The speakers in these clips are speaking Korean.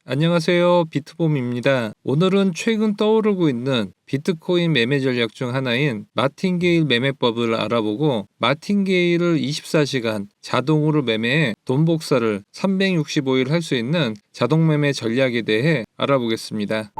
안녕하세요. 비트봄입니다. 오늘은 최근 떠오르고 있는 비트코인 매매 전략 중 하나인 마틴게일 매매법을 알아보고 마틴게일을 24시간 자동으로 매매해 돈 복사를 365일 할 수 있는 자동 매매 전략에 대해 알아보겠습니다.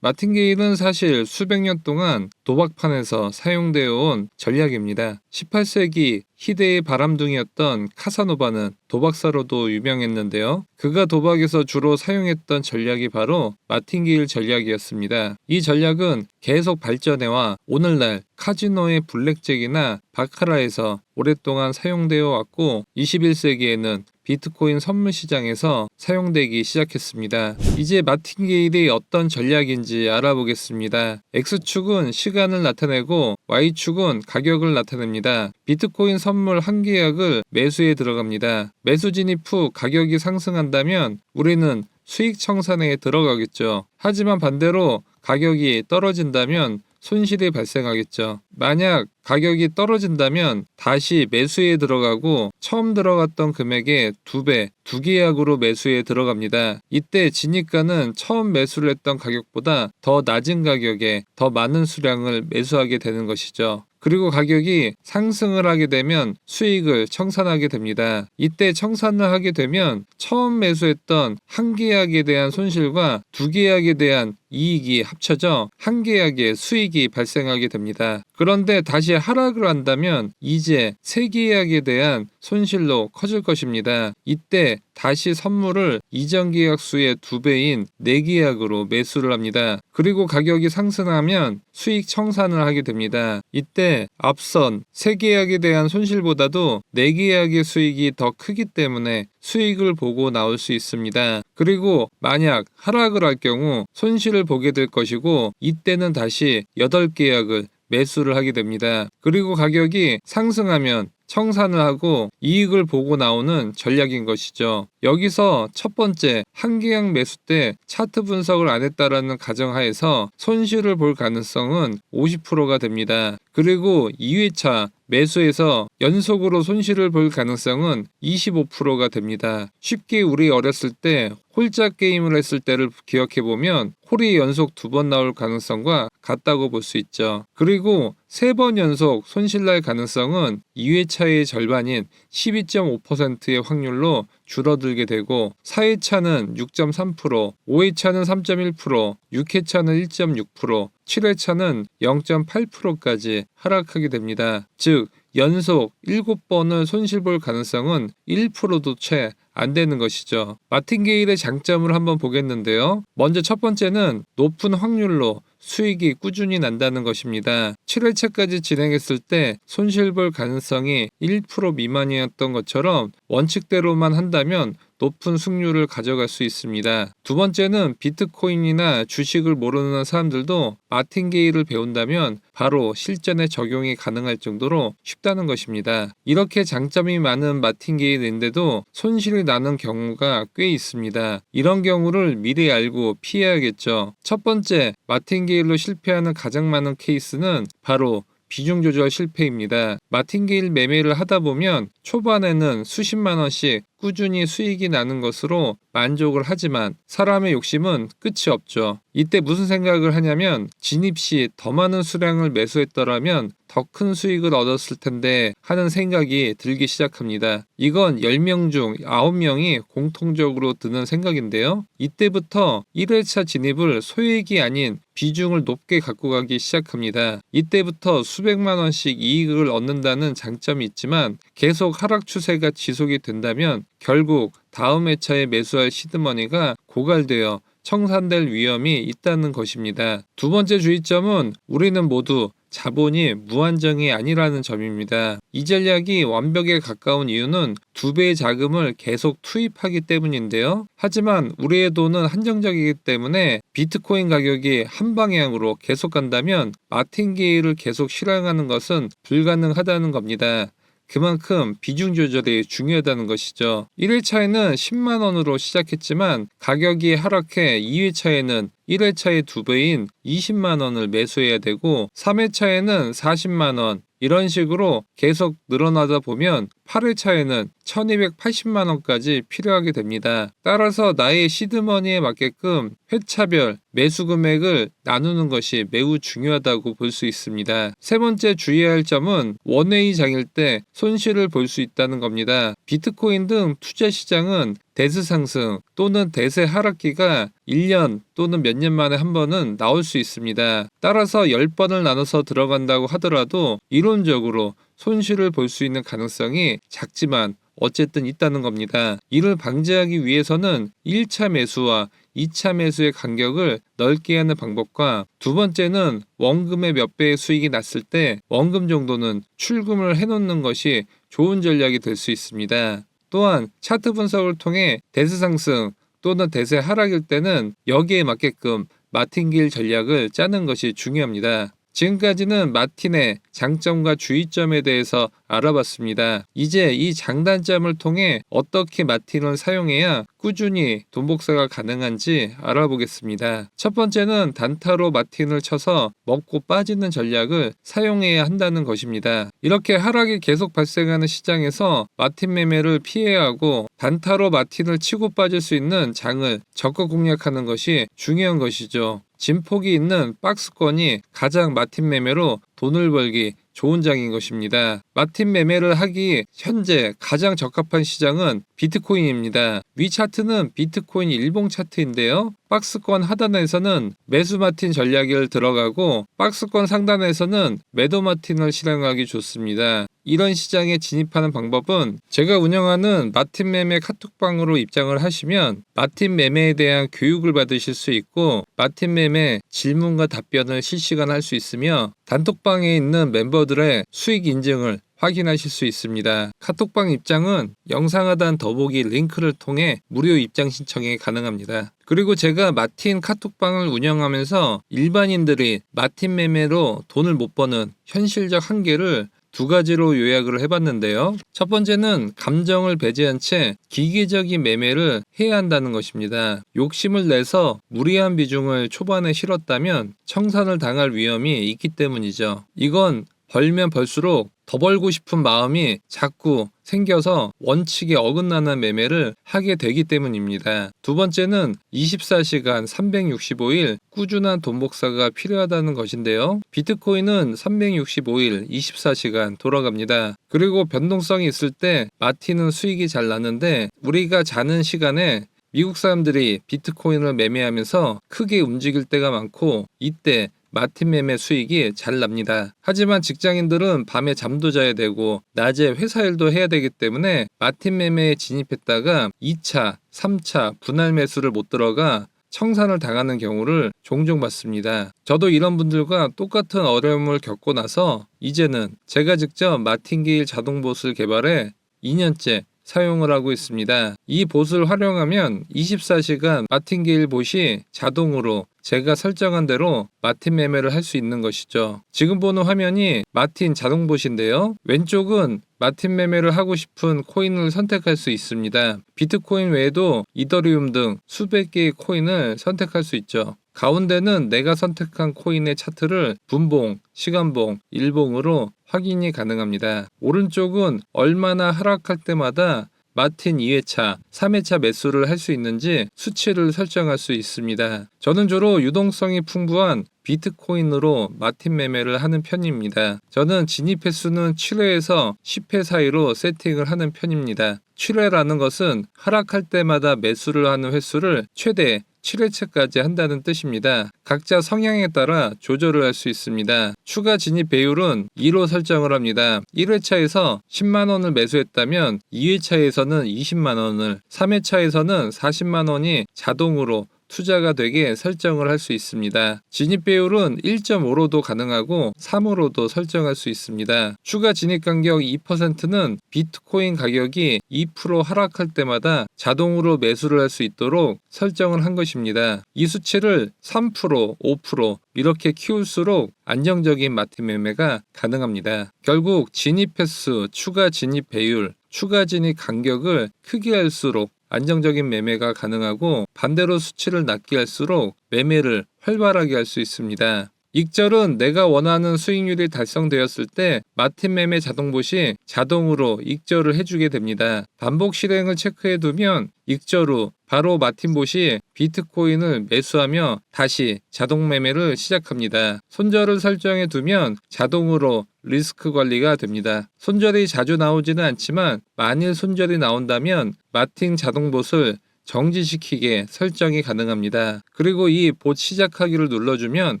마틴게일은 사실 수백 년 동안 도박판에서 사용되어 온 전략입니다. 18세기 희대의 바람둥이였던 카사노바는 도박사로도 유명했는데요. 그가 도박에서 주로 사용했던 전략이 바로 마틴게일 전략이었습니다. 이 전략은 계속 발전해와 오늘날 카지노의 블랙잭이나 바카라에서 오랫동안 사용되어 왔고 21세기에는 비트코인 선물 시장에서 사용되기 시작했습니다. 이제 마틴게일이 어떤 전략인지 알아보겠습니다. X축은 시간을 나타내고 Y축은 가격을 나타냅니다. 비트코인 선물 한 계약을 매수에 들어갑니다. 매수 진입 후 가격이 상승한다면 우리는 수익 청산에 들어가겠죠. 하지만 반대로 가격이 떨어진다면 손실이 발생하겠죠. 만약 가격이 떨어진다면 다시 매수에 들어가고 처음 들어갔던 금액의 2배, 2계약으로 매수에 들어갑니다. 이때 진입가는 처음 매수를 했던 가격보다 더 낮은 가격에 더 많은 수량을 매수하게 되는 것이죠. 그리고 가격이 상승을 하게 되면 수익을 청산하게 됩니다. 이때 청산을 하게 되면 처음 매수했던 한 계약에 대한 손실과 2계약에 대한 이익이 합쳐져 한 계약의 수익이 발생하게 됩니다. 그런데 다시 하락을 한다면 이제 3계약에 대한 손실로 커질 것입니다. 이때 다시 선물을 이전 계약 수의 2배인 4계약으로 매수를 합니다. 그리고 가격이 상승하면 수익 청산을 하게 됩니다. 이때 앞선 3계약에 대한 손실보다도 4계약의 수익이 더 크기 때문에 수익을 보고 나올 수 있습니다. 그리고 만약 하락을 할 경우 손실을 보게 될 것이고 이때는 다시 8계약을 매수를 하게 됩니다. 그리고 가격이 상승하면 청산을 하고 이익을 보고 나오는 전략인 것이죠. 여기서 첫 번째 한 계약 매수 때 차트 분석을 안 했다라는 가정하에서 손실을 볼 가능성은 50%가 됩니다. 그리고 2회차 매수에서 연속으로 손실을 볼 가능성은 25%가 됩니다. 쉽게 우리 어렸을 때 홀짝 게임을 했을 때를 기억해보면 홀이 연속 2번 나올 가능성과 같다고 볼 수 있죠. 그리고 3번 연속 손실날 가능성은 2회차의 절반인 12.5%의 확률로 줄어들게 되고 4회차는 6.3%, 5회차는 3.1%, 6회차는 1.6%, 7회차는 0.8%까지 하락하게 됩니다. 즉 연속 7번을 손실 볼 가능성은 1%도 채 안 되는 것이죠. 마틴게일의 장점을 한번 보겠는데요. 먼저 첫 번째는 높은 확률로 수익이 꾸준히 난다는 것입니다. 7회차까지 진행했을 때 손실 볼 가능성이 1% 미만이었던 것처럼 원칙대로만 한다면 높은 승률을 가져갈 수 있습니다. 두 번째는 비트코인이나 주식을 모르는 사람들도 마틴게일을 배운다면 바로 실전에 적용이 가능할 정도로 쉽다는 것입니다. 이렇게 장점이 많은 마틴게일인데도 손실이 나는 경우가 꽤 있습니다. 이런 경우를 미리 알고 피해야겠죠. 첫 번째, 마틴게일로 실패하는 가장 많은 케이스는 바로 비중 조절 실패입니다. 마틴게일 매매를 하다 보면 초반에는 수십만 원씩 꾸준히 수익이 나는 것으로 만족을 하지만 사람의 욕심은 끝이 없죠. 이때 무슨 생각을 하냐면 진입 시 더 많은 수량을 매수했더라면 더 큰 수익을 얻었을 텐데 하는 생각이 들기 시작합니다. 이건 10명 중 9명이 공통적으로 드는 생각인데요. 이때부터 1회차 진입을 소액이 아닌 비중을 높게 갖고 가기 시작합니다. 이때부터 수백만 원씩 이익을 얻는다는 장점이 있지만 계속 하락 추세가 지속이 된다면 결국 다음 회차에 매수할 시드머니가 고갈되어 청산될 위험이 있다는 것입니다. 두 번째 주의점은 우리는 모두 자본이 무한정이 아니라는 점입니다. 이 전략이 완벽에 가까운 이유는 2배의 자금을 계속 투입하기 때문인데요. 하지만 우리의 돈은 한정적이기 때문에 비트코인 가격이 한 방향으로 계속 간다면 마틴게일을 계속 실행하는 것은 불가능하다는 겁니다. 그만큼 비중 조절이 중요하다는 것이죠. 1회차에는 10만 원으로 시작했지만 가격이 하락해 2회차에는 1회차의 2배인 20만 원을 매수해야 되고 3회차에는 40만 원, 이런 식으로 계속 늘어나다 보면 8회차에는 1280만 원까지 필요하게 됩니다. 따라서 나의 시드머니에 맞게끔 회차별 매수 금액을 나누는 것이 매우 중요하다고 볼 수 있습니다. 세 번째 주의해야 할 점은 원웨이 장일 때 손실을 볼 수 있다는 겁니다. 비트코인 등 투자 시장은 대세 상승 또는 대세 하락기가 1년 또는 몇 년 만에 한 번은 나올 수 있습니다. 따라서 10번을 나눠서 들어간다고 하더라도 이론적으로 손실을 볼 수 있는 가능성이 작지만 어쨌든 있다는 겁니다. 이를 방지하기 위해서는 1차 매수와 2차 매수의 간격을 넓게 하는 방법과 두 번째는 원금의 몇 배의 수익이 났을 때 원금 정도는 출금을 해놓는 것이 좋은 전략이 될 수 있습니다. 또한 차트 분석을 통해 대세 상승 또는 대세 하락일 때는 여기에 맞게끔 마틴길 전략을 짜는 것이 중요합니다. 지금까지는 마틴의 장점과 주의점에 대해서 알아봤습니다. 이제 이 장단점을 통해 어떻게 마틴을 사용해야 꾸준히 돈 복사가 가능한지 알아보겠습니다. 첫 번째는 단타로 마틴을 쳐서 먹고 빠지는 전략을 사용해야 한다는 것입니다. 이렇게 하락이 계속 발생하는 시장에서 마틴 매매를 피해야 하고 단타로 마틴을 치고 빠질 수 있는 장을 적극 공략하는 것이 중요한 것이죠. 진폭이 있는 박스권이 가장 마틴 매매로 돈을 벌기 좋은 장인 것입니다. 마틴 매매를 하기 현재 가장 적합한 시장은 비트코인입니다. 위 차트는 비트코인 일봉 차트인데요. 박스권 하단에서는 매수 마틴 전략을 들어가고 박스권 상단에서는 매도 마틴을 실행하기 좋습니다. 이런 시장에 진입하는 방법은 제가 운영하는 마틴 매매 카톡방으로 입장을 하시면 마틴 매매에 대한 교육을 받으실 수 있고 마틴 매매 질문과 답변을 실시간 할 수 있으며 단톡방에 있는 멤버들의 수익 인증을 확인하실 수 있습니다. 카톡방 입장은 영상 하단 더보기 링크를 통해 무료 입장 신청이 가능합니다. 그리고 제가 마틴 카톡방을 운영하면서 일반인들이 마틴 매매로 돈을 못 버는 현실적 한계를 두 가지로 요약을 해봤는데요. 첫 번째는 감정을 배제한 채 기계적인 매매를 해야 한다는 것입니다. 욕심을 내서 무리한 비중을 초반에 실었다면 청산을 당할 위험이 있기 때문이죠. 이건 벌면 벌수록 더 벌고 싶은 마음이 자꾸 생겨서 원칙에 어긋나는 매매를 하게 되기 때문입니다. 두 번째는 24시간 365일 꾸준한 돈 복사가 필요하다는 것인데요. 비트코인은 365일 24시간 돌아갑니다. 그리고 변동성이 있을 때 마틴은 수익이 잘 나는데 우리가 자는 시간에 미국 사람들이 비트코인을 매매하면서 크게 움직일 때가 많고 이때 마틴 매매 수익이 잘 납니다. 하지만 직장인들은 밤에 잠도 자야 되고 낮에 회사 일도 해야 되기 때문에 마틴 매매에 진입했다가 2차, 3차 분할 매수를 못 들어가 청산을 당하는 경우를 종종 봤습니다. 저도 이런 분들과 똑같은 어려움을 겪고 나서 이제는 제가 직접 마틴게일 자동봇을 개발해 2년째 사용을 하고 있습니다. 이 봇을 활용하면 24시간 마틴게일 봇이 자동으로 제가 설정한 대로 마틴 매매를 할 수 있는 것이죠. 지금 보는 화면이 마틴 자동봇인데요. 왼쪽은 마틴 매매를 하고 싶은 코인을 선택할 수 있습니다. 비트코인 외에도 이더리움 등 수백 개의 코인을 선택할 수 있죠. 가운데는 내가 선택한 코인의 차트를 분봉, 시간봉, 일봉으로 확인이 가능합니다. 오른쪽은 얼마나 하락할 때마다 마틴 2회차, 3회차 매수를 할 수 있는지 수치를 설정할 수 있습니다. 저는 주로 유동성이 풍부한 비트코인으로 마틴 매매를 하는 편입니다. 저는 진입 횟수는 7회에서 10회 사이로 세팅을 하는 편입니다. 7회라는 것은 하락할 때마다 매수를 하는 횟수를 최대 7회차까지 한다는 뜻입니다. 각자 성향에 따라 조절을 할 수 있습니다. 추가 진입 배율은 2로 설정을 합니다. 1회차에서 10만원을 매수했다면 2회차에서는 20만원을, 3회차에서는 40만원이 자동으로 투자가 되게 설정을 할 수 있습니다. 진입 배율은 1.5로도 가능하고 3으로도 설정할 수 있습니다. 추가 진입 간격 2%는 비트코인 가격이 2% 하락할 때마다 자동으로 매수를 할 수 있도록 설정을 한 것입니다. 이 수치를 3%, 5% 이렇게 키울수록 안정적인 마틴 매매가 가능합니다. 결국 진입 횟수, 추가 진입 배율, 추가 진입 간격을 크게 할수록 안정적인 매매가 가능하고 반대로 수치를 낮게 할수록 매매를 활발하게 할 수 있습니다. 익절은 내가 원하는 수익률이 달성되었을 때 마틴 매매 자동봇이 자동으로 익절을 해주게 됩니다. 반복 실행을 체크해 두면 익절 후 바로 마틴봇이 비트코인을 매수하며 다시 자동 매매를 시작합니다. 손절을 설정해 두면 자동으로 리스크 관리가 됩니다. 손절이 자주 나오지는 않지만 만일 손절이 나온다면 마틴 자동봇을 정지시키게 설정이 가능합니다. 그리고 이 봇 시작하기를 눌러주면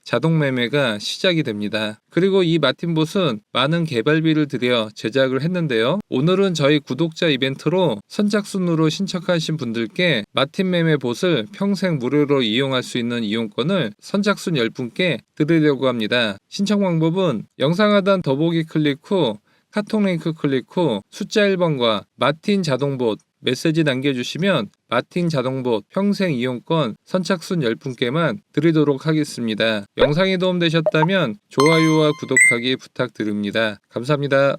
자동 매매가 시작이 됩니다. 그리고 이 마틴봇은 많은 개발비를 들여 제작을 했는데요. 오늘은 저희 구독자 이벤트로 선착순으로 신청하신 분들께 마틴 매매 봇을 평생 무료로 이용할 수 있는 이용권을 선착순 10분께 드리려고 합니다. 신청 방법은 영상 하단 더보기 클릭 후 카톡 링크 클릭 후 숫자 1번과 마틴 자동봇 메시지 남겨주시면 마틴 자동봇 평생 이용권 선착순 10분께만 드리도록 하겠습니다. 영상이 도움되셨다면 좋아요와 구독하기 부탁드립니다. 감사합니다.